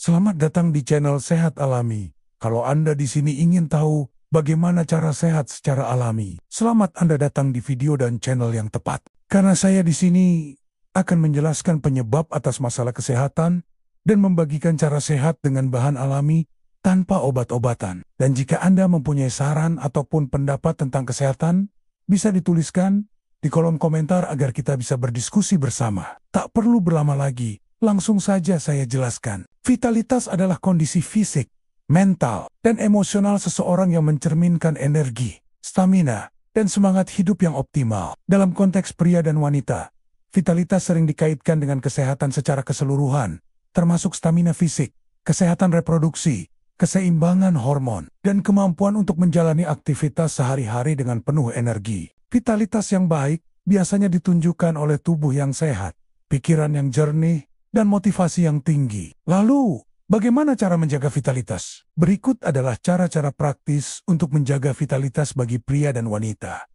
Selamat datang di channel Sehat Alami. Kalau Anda di sini ingin tahu bagaimana cara sehat secara alami, selamat Anda datang di video dan channel yang tepat. Karena saya di sini akan menjelaskan penyebab atas masalah kesehatan dan membagikan cara sehat dengan bahan alami tanpa obat-obatan. Dan jika Anda mempunyai saran ataupun pendapat tentang kesehatan, bisa dituliskan di kolom komentar agar kita bisa berdiskusi bersama. Tak perlu berlama lagi. Langsung saja saya jelaskan. Vitalitas adalah kondisi fisik, mental, dan emosional seseorang yang mencerminkan energi, stamina, dan semangat hidup yang optimal. Dalam konteks pria dan wanita, vitalitas sering dikaitkan dengan kesehatan secara keseluruhan, termasuk stamina fisik, kesehatan reproduksi, keseimbangan hormon, dan kemampuan untuk menjalani aktivitas sehari-hari dengan penuh energi. Vitalitas yang baik biasanya ditunjukkan oleh tubuh yang sehat, pikiran yang jernih, dan motivasi yang tinggi. Lalu, bagaimana cara menjaga vitalitas? Berikut adalah cara-cara praktis untuk menjaga vitalitas bagi pria dan wanita.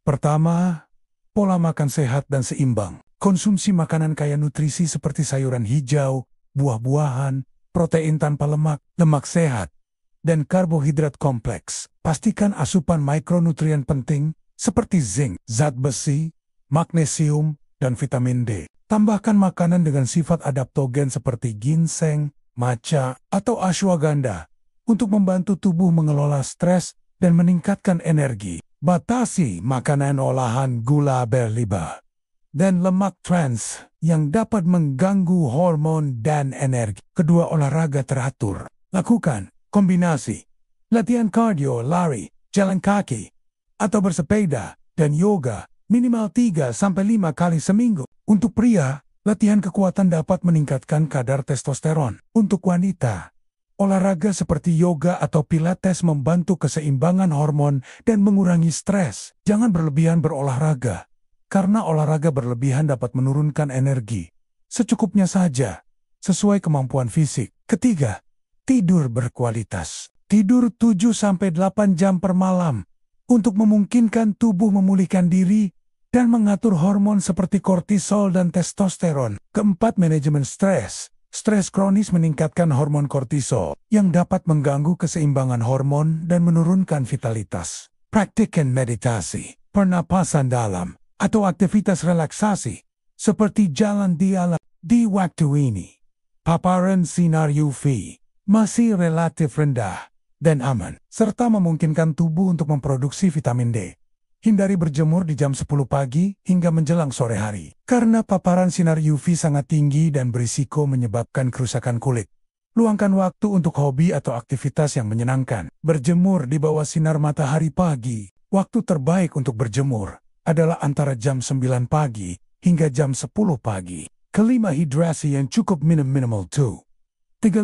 Pertama, pola makan sehat dan seimbang. Konsumsi makanan kaya nutrisi seperti sayuran hijau, buah-buahan, protein tanpa lemak, lemak sehat, dan karbohidrat kompleks. Pastikan asupan mikronutrien penting seperti zinc, zat besi, magnesium, dan vitamin D. Tambahkan makanan dengan sifat adaptogen seperti ginseng, matcha, atau ashwagandha untuk membantu tubuh mengelola stres dan meningkatkan energi. Batasi makanan olahan gula berlebih dan lemak trans yang dapat mengganggu hormon dan energi. Kedua, olahraga teratur. Lakukan kombinasi latihan kardio, lari, jalan kaki, atau bersepeda, dan yoga minimal 3-5 kali seminggu. Untuk pria, latihan kekuatan dapat meningkatkan kadar testosteron. Untuk wanita, olahraga seperti yoga atau pilates membantu keseimbangan hormon dan mengurangi stres. Jangan berlebihan berolahraga, karena olahraga berlebihan dapat menurunkan energi. Secukupnya saja, sesuai kemampuan fisik. Ketiga, tidur berkualitas. Tidur 7-8 jam per malam untuk memungkinkan tubuh memulihkan diri dan mengatur hormon seperti kortisol dan testosteron. Keempat, manajemen stres. Stres kronis meningkatkan hormon kortisol yang dapat mengganggu keseimbangan hormon dan menurunkan vitalitas. Praktikkan meditasi, pernapasan dalam, atau aktivitas relaksasi seperti jalan di alam. Di waktu ini, paparan sinar UV masih relatif rendah dan aman, serta memungkinkan tubuh untuk memproduksi vitamin D. Hindari berjemur di jam 10 pagi hingga menjelang sore hari, karena paparan sinar UV sangat tinggi dan berisiko menyebabkan kerusakan kulit. Luangkan waktu untuk hobi atau aktivitas yang menyenangkan. Berjemur di bawah sinar matahari pagi. Waktu terbaik untuk berjemur adalah antara jam 9 pagi hingga jam 10 pagi. Kelima, hidrasi yang cukup. Minum minimal 3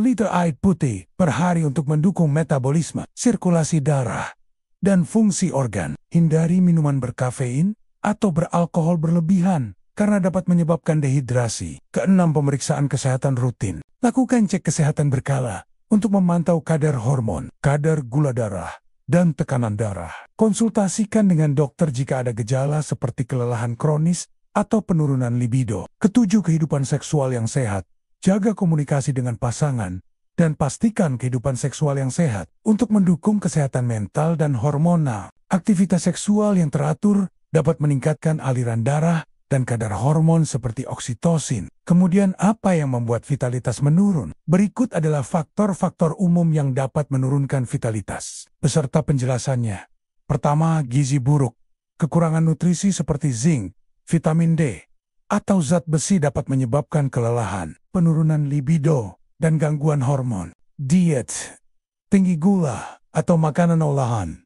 liter air putih per hari untuk mendukung metabolisme, sirkulasi darah, dan fungsi organ. Hindari minuman berkafein atau beralkohol berlebihan karena dapat menyebabkan dehidrasi. Keenam, pemeriksaan kesehatan rutin. Lakukan cek kesehatan berkala untuk memantau kadar hormon, kadar gula darah, dan tekanan darah. Konsultasikan dengan dokter jika ada gejala seperti kelelahan kronis atau penurunan libido. Ketujuh, kehidupan seksual yang sehat. Jaga komunikasi dengan pasangan dan pastikan kehidupan seksual yang sehat untuk mendukung kesehatan mental dan hormonal. Aktivitas seksual yang teratur dapat meningkatkan aliran darah dan kadar hormon seperti oksitosin. Kemudian, apa yang membuat vitalitas menurun? Berikut adalah faktor-faktor umum yang dapat menurunkan vitalitas, beserta penjelasannya. Pertama, gizi buruk. Kekurangan nutrisi seperti zinc, vitamin D, atau zat besi dapat menyebabkan kelelahan, penurunan libido, dan gangguan hormon. Diet, tinggi gula, atau makanan olahan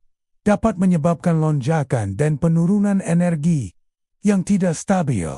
dapat menyebabkan lonjakan dan penurunan energi yang tidak stabil.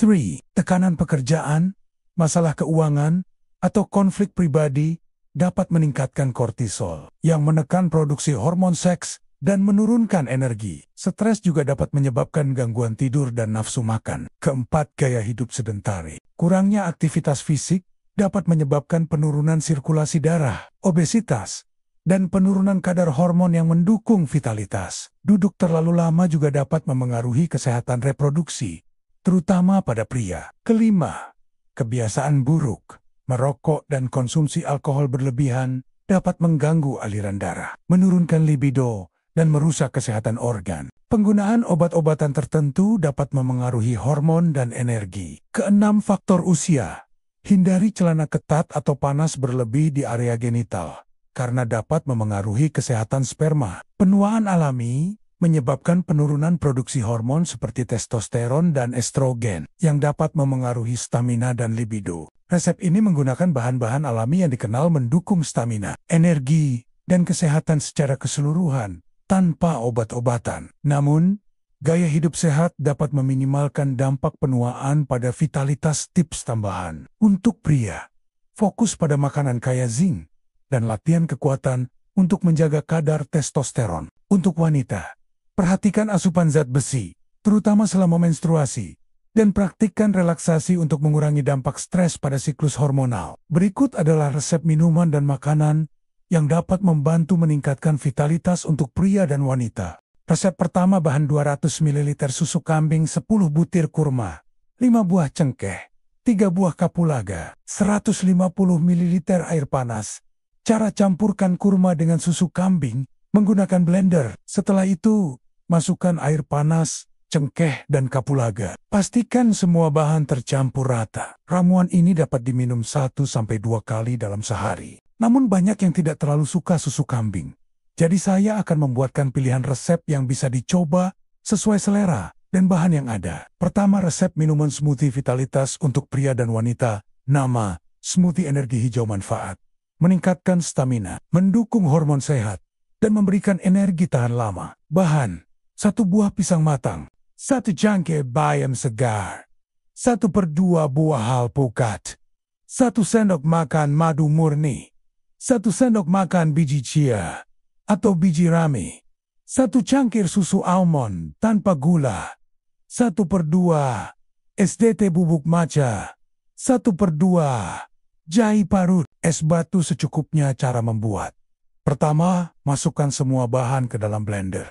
3. Tekanan pekerjaan, masalah keuangan, atau konflik pribadi dapat meningkatkan kortisol yang menekan produksi hormon seks dan menurunkan energi. Stres juga dapat menyebabkan gangguan tidur dan nafsu makan. Keempat, gaya hidup sedentari. Kurangnya aktivitas fisik dapat menyebabkan penurunan sirkulasi darah, obesitas, dan penurunan kadar hormon yang mendukung vitalitas. Duduk terlalu lama juga dapat memengaruhi kesehatan reproduksi, terutama pada pria. Kelima, kebiasaan buruk. merokok, dan konsumsi alkohol berlebihan dapat mengganggu aliran darah, menurunkan libido, dan merusak kesehatan organ. Penggunaan obat-obatan tertentu dapat memengaruhi hormon dan energi. Keenam, faktor usia. Hindari celana ketat atau panas berlebih di area genital, karena dapat memengaruhi kesehatan sperma. Penuaan alami menyebabkan penurunan produksi hormon seperti testosteron dan estrogen, yang dapat memengaruhi stamina dan libido. Resep ini menggunakan bahan-bahan alami yang dikenal mendukung stamina, energi, dan kesehatan secara keseluruhan, tanpa obat-obatan. Namun, gaya hidup sehat dapat meminimalkan dampak penuaan pada vitalitas. Tips tambahan. Untuk pria, fokus pada makanan kaya zinc dan latihan kekuatan untuk menjaga kadar testosteron. Untuk wanita, perhatikan asupan zat besi, terutama selama menstruasi, dan praktikkan relaksasi untuk mengurangi dampak stres pada siklus hormonal. Berikut adalah resep minuman dan makanan yang dapat membantu meningkatkan vitalitas untuk pria dan wanita. Resep pertama, bahan 200 ml susu kambing, 10 butir kurma, 5 buah cengkeh, 3 buah kapulaga, 150 ml air panas. Cara campurkan kurma dengan susu kambing menggunakan blender. Setelah itu, masukkan air panas, cengkeh, dan kapulaga. Pastikan semua bahan tercampur rata. Ramuan ini dapat diminum 1-2 kali dalam sehari. Namun banyak yang tidak terlalu suka susu kambing. Jadi saya akan membuatkan pilihan resep yang bisa dicoba sesuai selera dan bahan yang ada. Pertama, resep minuman smoothie vitalitas untuk pria dan wanita. Nama, smoothie energi hijau manfaat. Meningkatkan stamina, mendukung hormon sehat, dan memberikan energi tahan lama. Bahan, 1 buah pisang matang, 1 cangkir bayam segar, 1/2 buah alpukat, 1 sendok makan madu murni, 1 sendok makan biji chia atau biji rami, 1 cangkir susu almond tanpa gula, 1/2 SDT bubuk matcha, 1/2 jahe parut. Es batu secukupnya. Cara membuat. Pertama, masukkan semua bahan ke dalam blender.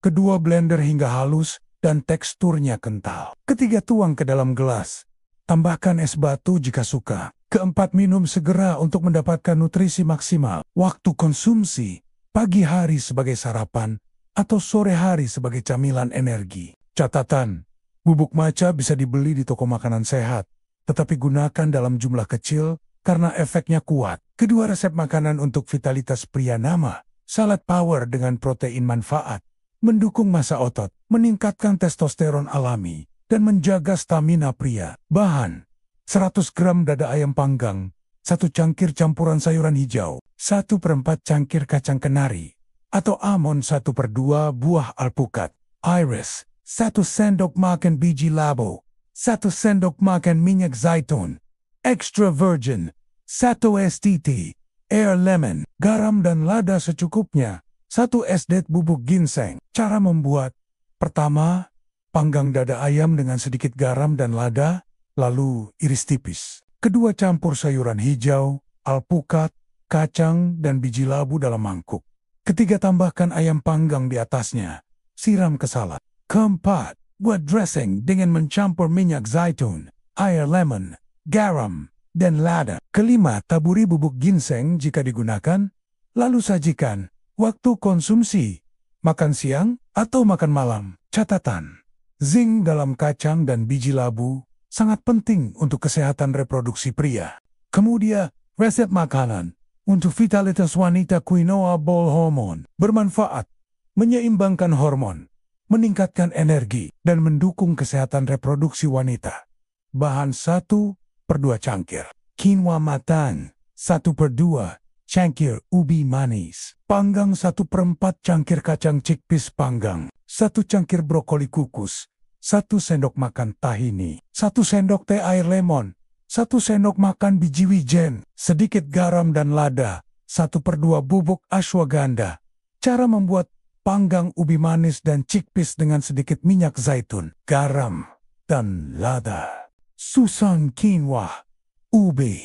Kedua, blender hingga halus dan teksturnya kental. Ketiga, tuang ke dalam gelas. Tambahkan es batu jika suka. Keempat, minum segera untuk mendapatkan nutrisi maksimal. Waktu konsumsi, pagi hari sebagai sarapan atau sore hari sebagai camilan energi. Catatan, bubuk matcha bisa dibeli di toko makanan sehat, tetapi gunakan dalam jumlah kecil karena efeknya kuat. Kedua resep makanan untuk vitalitas pria. Nama, salad power dengan protein manfaat, mendukung massa otot, meningkatkan testosteron alami, dan menjaga stamina pria. Bahan, 100 gram dada ayam panggang, 1 cangkir campuran sayuran hijau, 1/4 cangkir kacang kenari, atau almond, 1/2 buah alpukat, iris, 1 sendok makan biji labu, 1 sendok makan minyak zaitun, extra virgin, 1 STT, air lemon, garam dan lada secukupnya, 1 SDT bubuk ginseng. Cara membuat. Pertama, panggang dada ayam dengan sedikit garam dan lada, lalu iris tipis. Kedua, campur sayuran hijau, alpukat, kacang, dan biji labu dalam mangkuk. Ketiga, tambahkan ayam panggang di atasnya. Siram ke salad. Keempat, buat dressing dengan mencampur minyak zaitun, air lemon, garam, dan lada. Kelima, taburi bubuk ginseng jika digunakan, lalu sajikan. Waktu konsumsi, makan siang atau makan malam. Catatan, zinc dalam kacang dan biji labu sangat penting untuk kesehatan reproduksi pria. Kemudian, resep makanan untuk vitalitas wanita. Quinoa bowl hormone bermanfaat, menyeimbangkan hormon, meningkatkan energi, dan mendukung kesehatan reproduksi wanita. Bahan 1/2 cangkir quinoa matang, 1/2 cangkir ubi manis, panggang 1/4 cangkir kacang chickpeas panggang, 1 cangkir brokoli kukus, 1 sendok makan tahini, 1 sendok teh air lemon, 1 sendok makan biji wijen, sedikit garam dan lada, 1/2 bubuk ashwagandha. Cara membuat. Panggang ubi manis dan chickpeas dengan sedikit minyak zaitun, garam, dan lada. Susun quinoa, ubi,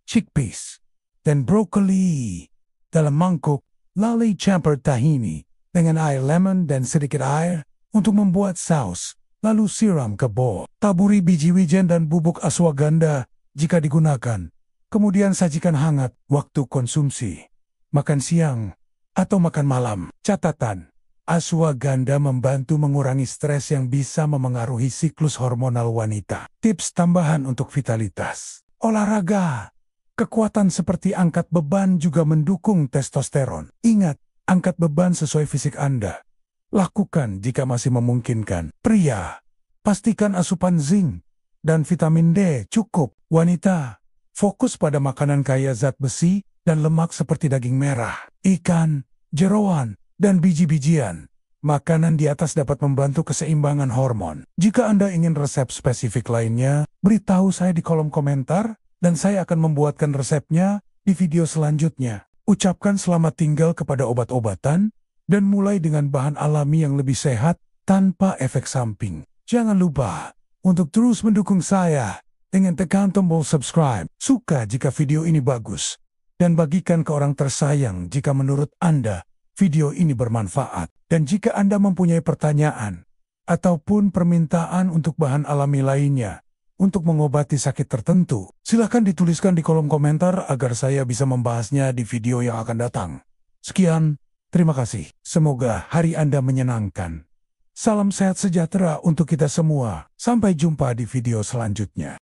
chickpeas, dan brokoli dalam mangkuk, lalu campur tahini dengan air lemon dan sedikit air untuk membuat saus, lalu siram ke bowl. Taburi biji wijen dan bubuk ashwagandha jika digunakan, Kemudian sajikan hangat waktu konsumsi, makan siang, atau makan malam. Catatan, ashwagandha membantu mengurangi stres yang bisa memengaruhi siklus hormonal wanita. Tips tambahan untuk vitalitas. Olahraga. Kekuatan seperti angkat beban juga mendukung testosteron. Ingat, angkat beban sesuai fisik Anda. Lakukan jika masih memungkinkan. Pria, pastikan asupan zinc dan vitamin D cukup. Wanita, fokus pada makanan kaya zat besi dan lemak seperti daging merah, ikan, jeroan, dan biji-bijian. Makanan di atas dapat membantu keseimbangan hormon. Jika Anda ingin resep spesifik lainnya, beritahu saya di kolom komentar dan saya akan membuatkan resepnya di video selanjutnya. Ucapkan selamat tinggal kepada obat-obatan dan mulai dengan bahan alami yang lebih sehat tanpa efek samping. Jangan lupa untuk terus mendukung saya dengan tekan tombol subscribe, suka jika video ini bagus, dan bagikan ke orang tersayang jika menurut Anda video ini bermanfaat. Dan jika Anda mempunyai pertanyaan ataupun permintaan untuk bahan alami lainnya untuk mengobati sakit tertentu, silakan dituliskan di kolom komentar agar saya bisa membahasnya di video yang akan datang. Sekian, terima kasih. Semoga hari Anda menyenangkan. Salam sehat sejahtera untuk kita semua. Sampai jumpa di video selanjutnya.